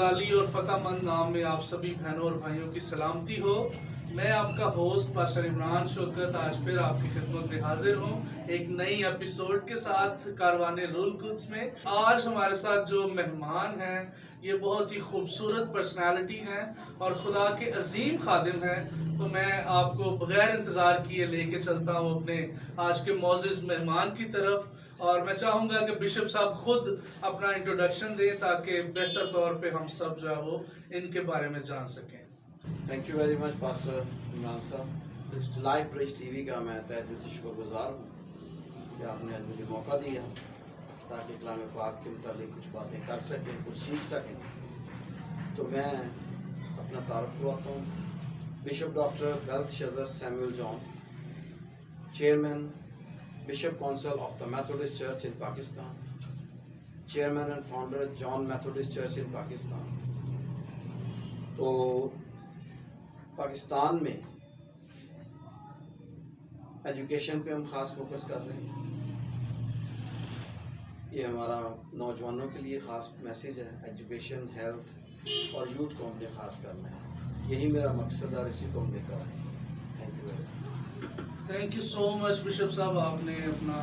जलाली और फ़तहमंद नाम में आप सभी बहनों और भाइयों की सलामती हो। मैं आपका होस्ट पास्टर इमरान शौकत आज फिर आपकी खिदमत में हाजिर हूँ एक नई एपिसोड के साथ कारवाने रूल कुद्स में। आज हमारे साथ जो मेहमान हैं ये बहुत ही खूबसूरत पर्सनालिटी हैं और खुदा के अजीम खादिम हैं। तो मैं आपको बगैर इंतज़ार किए लेके चलता हूँ अपने आज के मौजूद मेहमान की तरफ, और मैं चाहूँगा कि बिशप साहब खुद अपना इंट्रोडक्शन दें ताकि बेहतर तौर पे हम सब जो है वो इनके बारे में जान सकें। Thank you very much pastor Imran साहब। लाइव ब्रिज टीवी का मैं तहे दिल से शुक्रगुजार हूँ कि आपने आज मुझे मौका दिया ताकि कलाम पाक के मुतालिक कुछ बातें कर सकें, कुछ सीख सकें। तो मैं अपना तारुफ करवाता हूँ। Bishop doctor Belteshazzar Samuel John, chairman bishop council of the Methodist church in Pakistan, chairman and founder John Methodist church in Pakistan. तो पाकिस्तान में एजुकेशन पे हम ख़ास फोकस कर रहे हैं। ये हमारा नौजवानों के लिए ख़ास मैसेज है। एजुकेशन, हेल्थ और यूथ को हमने ख़ास करना है। यही मेरा मकसद है और इसी को हम लेकर आए। Thank you very much. Thank you so much bishop साहब, आपने अपना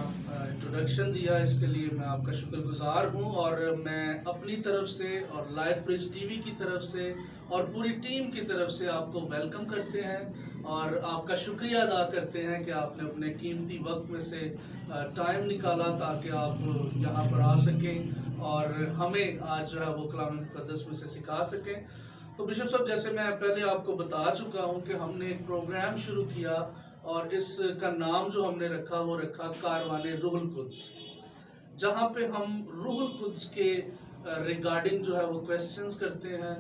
इंट्रोडक्शन दिया, इसके लिए मैं आपका शुक्रगुजार हूँ। और मैं अपनी तरफ से और लाइव ब्रिज टीवी की तरफ से और पूरी टीम की तरफ से आपको वेलकम करते हैं और आपका शुक्रिया अदा करते हैं कि आपने अपने कीमती वक्त में से टाइम निकाला ताकि आप यहाँ पर आ सकें और हमें आज जो है वो कलाम मुक़द्दस में से सिखा सकें। तो बिशप साहब, जैसे मैं पहले आपको बता चुका हूँ कि हमने एक प्रोग्राम शुरू किया और इसका नाम जो हमने रखा वो रखा कारवाने रूहुल कुद्स, जहाँ पे हम रूहुल कुद्स के रिगार्डिंग जो है वो क्वेश्चंस करते हैं,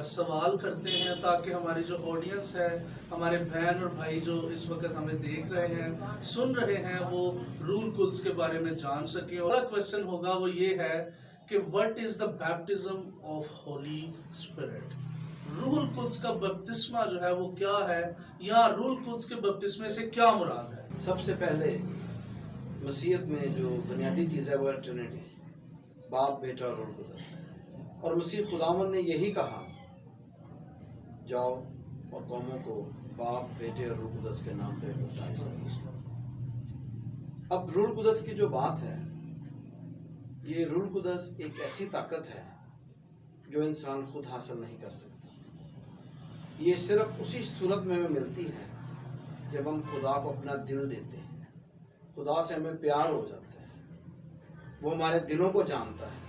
सवाल करते हैं, ताकि हमारी जो ऑडियंस है, हमारे बहन और भाई जो इस वक्त हमें देख रहे हैं, सुन रहे हैं, वो रूहुल कुद्स के बारे में जान सकें। और अगला क्वेश्चन होगा वो ये है कि what is the baptism of holy spirit. रूहुल कुद्स का बपतिस्मा जो है वो क्या है, या रूहुल कुद्स के बपतिस्मे से क्या मुराद है? सबसे पहले मसीहत में जो बुनियादी चीज़ है वो है ट्रिनिटी, बाप, बेटा और रूह कुद्स। और मसीह खुदावंद ने यही कहा, जाओ और कौमों को बाप, बेटे और रूह कुद्स के नाम पे बपतिस्मा। अब रूह कुद्स की जो बात है, ये रूह कुद्स एक ऐसी ताकत है जो इंसान खुद हासिल नहीं कर सकता। ये सिर्फ उसी सूरत में हमें मिलती है जब हम खुदा को अपना दिल देते हैं, खुदा से हमें प्यार हो जाता है, वो हमारे दिलों को जानता है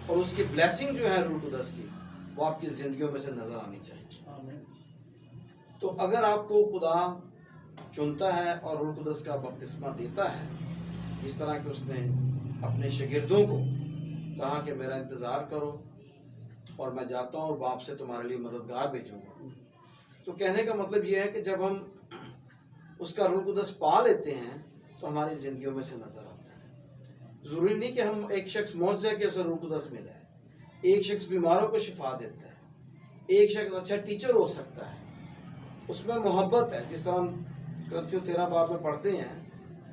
और उसकी ब्लेसिंग जो है रूह कुद्स की वो आपकी ज़िंदगियों में से नज़र आनी चाहिए। आमीन। तो अगर आपको खुदा चुनता है और रूह कुद्स का बपतिस्मा देता है, इस तरह कि उसने अपने शागिर्दों को कहा कि मेरा इंतज़ार करो और मैं जाता हूँ और बाप से तुम्हारे लिए मददगार भेजूंगा, तो कहने का मतलब यह है कि जब हम उसका रूह कुद्स पा लेते हैं तो हमारी ज़िंदगियों में से नज़र आता है। ज़रूरी नहीं कि हम एक शख्स मौजज़ है कि उसे रूह कुद्स मिला है। एक शख्स बीमारों को शिफा देता है, एक शख्स अच्छा टीचर हो सकता है, उसमें मोहब्बत है। जिस तरह हम कुरिन्थियों 13 बाब में पढ़ते हैं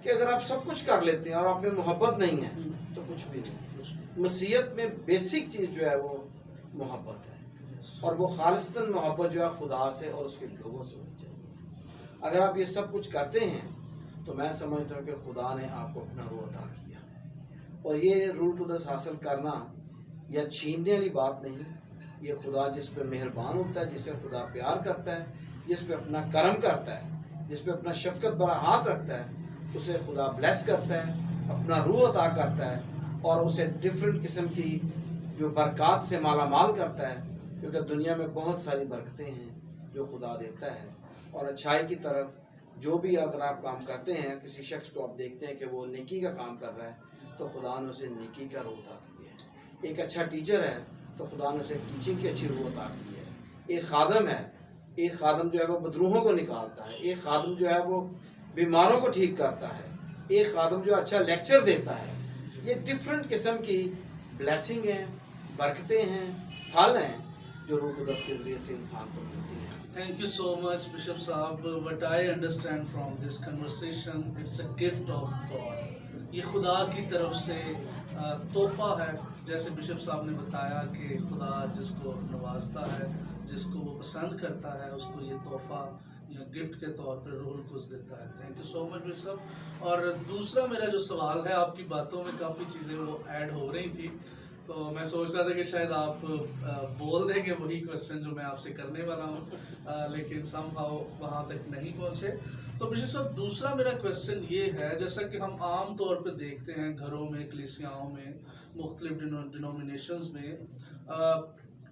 कि अगर आप सब कुछ कर लेते हैं और आप में मोहब्बत नहीं है तो कुछ भी नहीं। मसीहत में बेसिक चीज़ जो है वो मोहब्बत है, और वो खालिस्तन मोहब्बत जो है खुदा से और उसके लोगों से होनी चाहिए। अगर आप ये सब कुछ करते हैं तो मैं समझता हूँ कि खुदा ने आपको अपना रूह अता किया। और ये रूह कुद्स हासिल करना या छीनने वाली बात नहीं, ये खुदा जिस पे मेहरबान होता है, जिसे खुदा प्यार करता है, जिस पे अपना करम करता है, जिस पे अपना शफकत भरा हाथ रखता है, उसे खुदा ब्लेस करता है, अपना रूह अता करता है और उसे डिफरेंट किस्म की जो बरक़ात से माला माल करता है। क्योंकि दुनिया में बहुत सारी बरकतें हैं जो खुदा देता है, और अच्छाई की तरफ जो भी अगर आप काम करते हैं, किसी शख्स को आप देखते हैं कि वो नेकी का काम कर रहा है, तो खुदा ने उसे नेकी का रूह अता की है। एक अच्छा टीचर है तो खुदा ने उसे टीचिंग की अच्छी रूह अता की है। एक खादम है, एक खादम जो है वो बदरूहों को निकालता है, एक खादम जो है वो बीमारों को ठीक करता है, एक खादम जो अच्छा लेक्चर देता है। ये डिफरेंट किस्म की ब्लेसिंग हैं, बरकतें हैं, फल हैं जो रूह कुद्स के ज़रिए से इंसान को मिलती है। Thank you so much, Bishop Saab. What I understand from this conversation, it's a gift of God. ये खुदा की तरफ से तोहफ़ा है। जैसे बिशप साहब ने बताया कि खुदा जिसको नवाजता है, जिसको वो पसंद करता है, उसको ये तोहफ़ा या गिफ्ट के तौर पे रूहुल कुद्स देता है। Thank you so much bishop. और दूसरा मेरा जो सवाल है, आपकी बातों में काफ़ी चीज़ें वो ऐड हो रही थी, तो मैं सोच रहा था कि शायद आप बोल देंगे वही क्वेश्चन जो मैं आपसे करने वाला हूँ, लेकिन समहाउ वहाँ तक नहीं पहुँचे। तो विशेष रूप दूसरा मेरा क्वेश्चन ये है, जैसा कि हम आम तौर पे देखते हैं घरों में, कलीसियाओं में, मुख्तलिफ डिनोमिनेशंस में,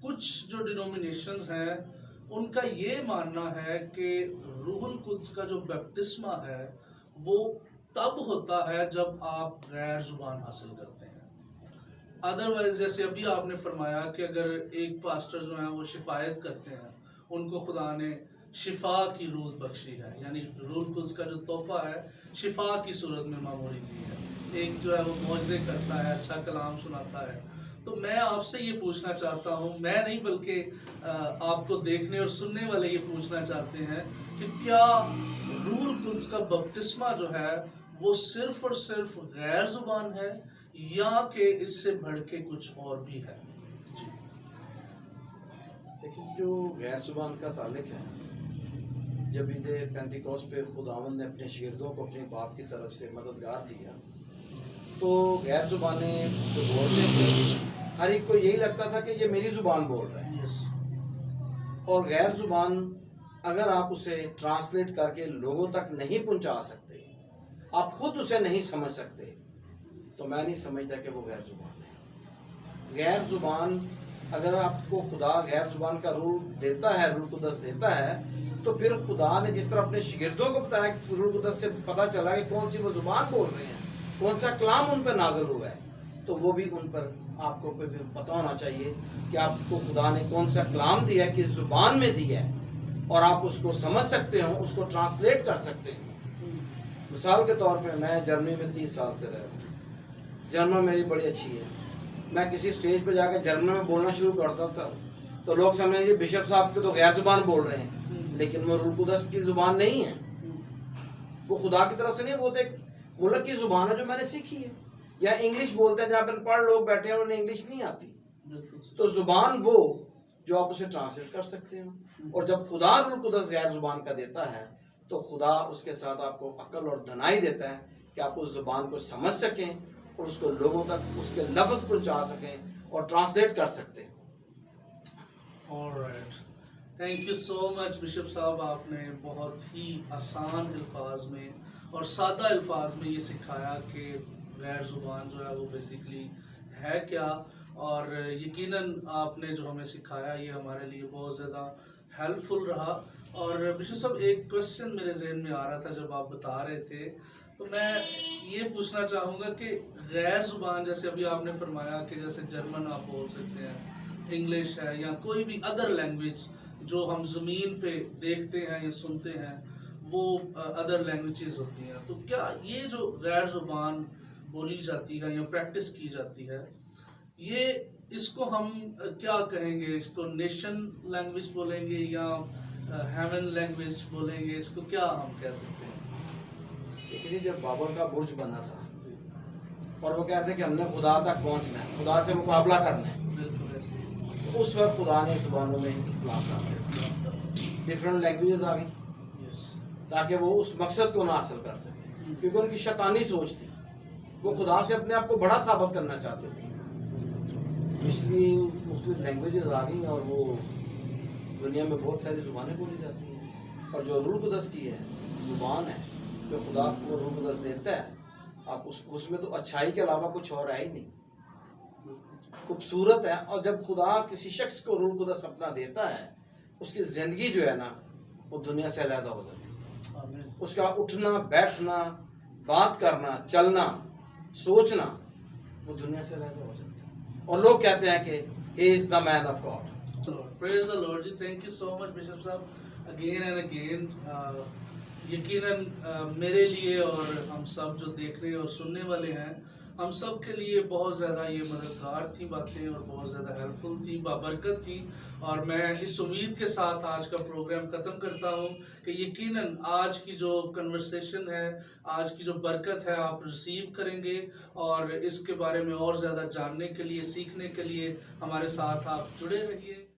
कुछ जो डिनोमिनेशंस हैं उनका ये मानना है कि रूहुल कुद्स का जो बपतिस्मा है वो तब होता है जब आप गैर जुबान हासिल करते हैं। अदरवाइज जैसे अभी आपने फरमाया कि अगर एक पास्टर जो हैं वो शिफायत करते हैं, उनको खुदा ने शिफा की रूह बख्शी है, यानी रूहुल कुद्स का जो तोहफा है शिफा की सूरत में मामूली दी है। एक जो है वो मौजज़े करता है, अच्छा कलाम सुनाता है। तो मैं आपसे ये पूछना चाहता हूँ, मैं नहीं बल्कि आपको देखने और सुनने वाले ये पूछना चाहते हैं कि क्या रूहुल कुद्स का बपतिस्मा जो है वो सिर्फ और सिर्फ गैर जुबान है या कि इससे बढ़ के कुछ और भी है? देखिए, जो गैर जुबान का ताल्लुक है, जब ईद पेंतिकोस्त पे खुदावंद ने अपने शागिर्दों को अपने बाप की तरफ से मददगार दिया, तो गैर जुबानें जो बोलते थे हर एक को यही लगता था कि ये मेरी जुबान बोल रहे हैं। यस। और गैर जुबान अगर आप उसे ट्रांसलेट करके लोगों तक नहीं पहुंचा सकते, आप खुद उसे नहीं समझ सकते, तो मैं नहीं समझता कि वो गैर जुबान है। गैर जुबान अगर आपको खुदा गैर जुबान का रूल देता है, रूल कुदस देता है, तो फिर खुदा ने जिस तरह अपने शागिर्दों को बताया कि रूल कुदस से पता चला कि कौन सी वो जुबान बोल रहे हैं, कौन सा कलाम उन पर नाज़िल हुआ है, तो वो भी उन पर आपको पता होना चाहिए कि आपको खुदा ने कौन सा कलाम दिया है, किस जुबान में दिया है, और आप उसको समझ सकते हो, उसको ट्रांसलेट कर सकते हो। मिसाल के तौर पे मैं जर्मनी में 30 साल से रह रहा हूँ। जर्मन मेरी बड़ी अच्छी है। मैं किसी स्टेज पे जाकर जर्मन में बोलना शुरू करता था तो लोग समझेंगे बिशप साहब के तो गैर जुबान बोल रहे हैं, लेकिन वो रूह कुदस की जुबान नहीं है, वो खुदा की तरफ से नहीं, वो तो एक मुल्क की जुबान है जो मैंने सीखी है। या इंग्लिश बोलते हैं जहाँ पर पढ़ लोग बैठे हैं, उन्हें इंग्लिश नहीं आती, तो जुबान वो जो आप उसे ट्रांसलेट कर सकते हो। और जब खुदा रूह कुदस गैर जुबान का देता है, तो खुदा उसके साथ आपको अक्ल और दनाई देता है कि आप उस जुबान को समझ सकें और उसको लोगों तक उसके लफ्ज़ पहुंचा सकें और ट्रांसलेट कर सकते हैं। Alright, thank you so much bishop साहब। आपने बहुत ही आसान अल्फाज में और सादा अल्फाज में ये सिखाया कि गैर ज़ुबान जो है वो बेसिकली है क्या, और यकीनन आपने जो हमें सिखाया ये हमारे लिए बहुत ज़्यादा हेल्पफुल रहा। और बिशप साहब, एक क्वेश्चन मेरे जहन में आ रहा था जब आप बता रहे थे, तो मैं ये पूछना चाहूँगा कि गैर ज़ुबान, जैसे अभी आपने फरमाया कि जैसे जर्मन आप बोल सकते हैं, इंग्लिश है या कोई भी अदर लैंग्वेज जो हम ज़मीन पे देखते हैं या सुनते हैं, वो अदर लैंग्वेजेस होती हैं, तो क्या ये जो गैर ज़ुबान बोली जाती है या प्रैक्टिस की जाती है, ये इसको हम क्या कहेंगे? इसको नेशन लैंग्वेज बोलेंगे या हेवन लैंग्वेज बोलेंगे? इसको क्या हम कह सकते हैं? लेकिन जब बाबर का बुर्ज बना था और वो कहते हैं कि हमने खुदा तक पहुंचना है, खुदा से मुकाबला करना है, बिल्कुल ऐसे ही। तो उस वक्त खुदा ने ज़ुबानों में इख्तिलाफ डाला, डिफरेंट लैंग्वेजेस आ गई, यस, ताकि वो उस मकसद को ना हासिल कर सके, क्योंकि उनकी शैतानी सोच थी, वो खुदा से अपने आप को बड़ा साबित करना चाहते थे, इसलिए मुख्तलिफ लैंग्वेजेस आ गई और वो दुनिया में बहुत सारी ज़ुबानें बोली जाती हैं। और जो रूह कुदस की है ज़ुबान है, जो खुदा को रूह कुदस देता है, आप उसमें तो अच्छाई के अलावा कुछ और है ही नहीं, खूबसूरत है। और जब खुदा किसी शख्स को रूह कुदस अपना देता है, उसकी ज़िंदगी जो है ना, वो दुनिया से अलग हो जाती है। आमीन। उसका उठना बैठना, बात करना, चलना, सोचना, वो दुनिया से अलग हो जाता है। और लोग कहते हैं कि he is the man of God. Praise the Lord ji, thank you so much bishop साहब, again and again। यकीनन मेरे लिए और हम सब जो देखने और सुनने वाले हैं, ہم سب کے لیے بہت زیادہ یہ مددگار تھی باتیں اور بہت زیادہ ہیلپفل تھی، بابرکت تھی، اور میں اس امید کے ساتھ آج کا پروگرام ختم کرتا ہوں کہ یقیناً آج کی جو کنورسیشن ہے، آج کی جو برکت ہے آپ ریسیو کریں گے، اور اس کے بارے میں اور زیادہ جاننے کے لیے، سیکھنے کے لیے ہمارے ساتھ آپ جڑے رہیے۔